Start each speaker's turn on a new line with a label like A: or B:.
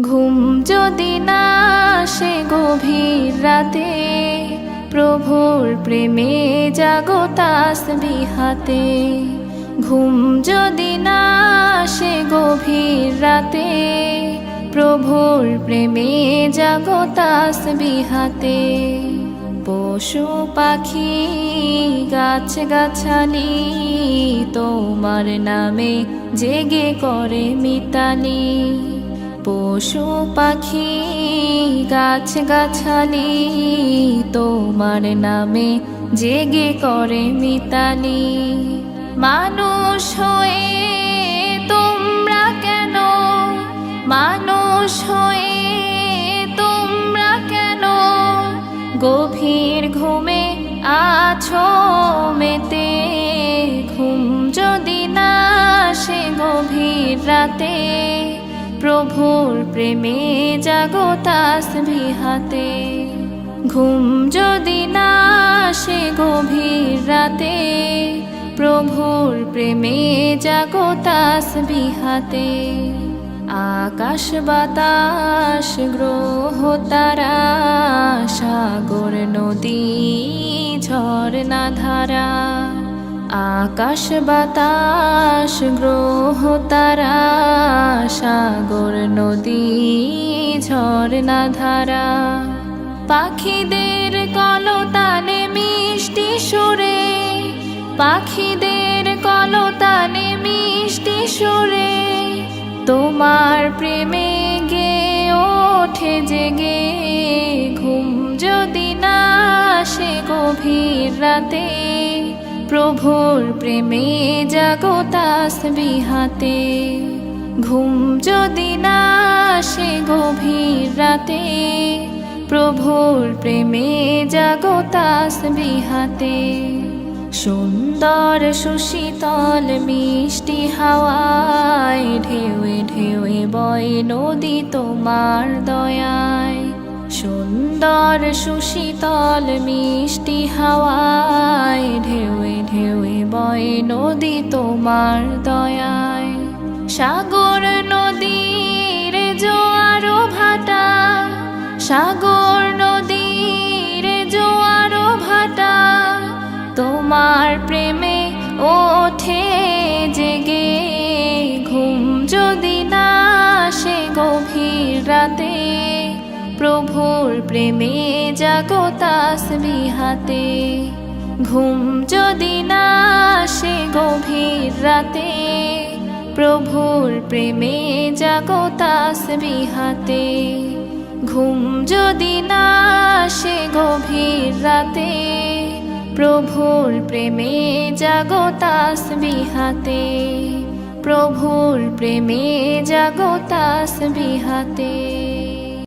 A: ঘুম যদি না আসে গভীর রাতে, প্রভুর প্রেমে জাগো তাসবিহ হাতে। ঘুম যদি না আসে গভীর রাতে, প্রভুর প্রেমে জাগো তাসবিহ হাতে। পশু পাখি গাছ গাছালি তোমার নামে জেগে করে মিতালি। পশু পাখি গাছ গাছালি তোমার নামে জেগে করে মিতালি। মানুষ হয়ে তোমরা কেন, মানুষ হয়ে তোমরা কেন গভীর ঘুমে আছো মেতে। ঘুম যদি না আসে গভীর রাতে, প্রভুর প্রেমে জাগো তাসবিহ হাতে। ঘুম যদি না আসে গভীর রাতে, প্রভুর প্রেমে জাগো তাসবিহ হাতে। আকাশ বাতাস গ্রহ তারা, সাগর নদী ঝরনা ধারা। আকাশ বাতাস গ্রহ তারা, সাগর নদী ঝরনা ধারা। পাখিদের কলতানে মিষ্টি সুরে, পাখিদের কলতানে মিষ্টি সুরে তোমার প্রেমে গে ওঠে জেগে। ঘুম যদি না আসে গভীর রাতে, প্রভুর প্রেমে জাগো তাসবিহ হাতে। ঘুম যদি না আসে গভীর রাতে, প্রভুর প্রেমে জাগো তাসবিহ হাতে। সুন্দর সুশীতল মিষ্টি হাওয়ায় ঢেউয়ে ঢেউয়ে বয় নদী তোমার দয়ায়। সুন্দর সুশীতল মিষ্টি হাওয়ায় ঢেউয়ে ঢেউয়ে বয় নদী তোমার দয়ায়। সাগর নদীর জোয়ার ভাটা, সাগর নদীর জোয়ার ভাটা তোমার প্রেমে ওঠে জেগে। ঘুম যদি না আসে গভীর রাতে, প্রভুর প্রেমে জাগো তাসবিহ হাতে। ঘুম যদি না আসে গভীর রাতে, প্রভুর প্রেমে জাগো তাসবিহ হাতে। ঘুম যদি না আসে গভীর রাতে, প্রভুর প্রেমে জাগো তাসবিহ হাতে। প্রভুর প্রেমে জাগো তাসবিহ হাতে।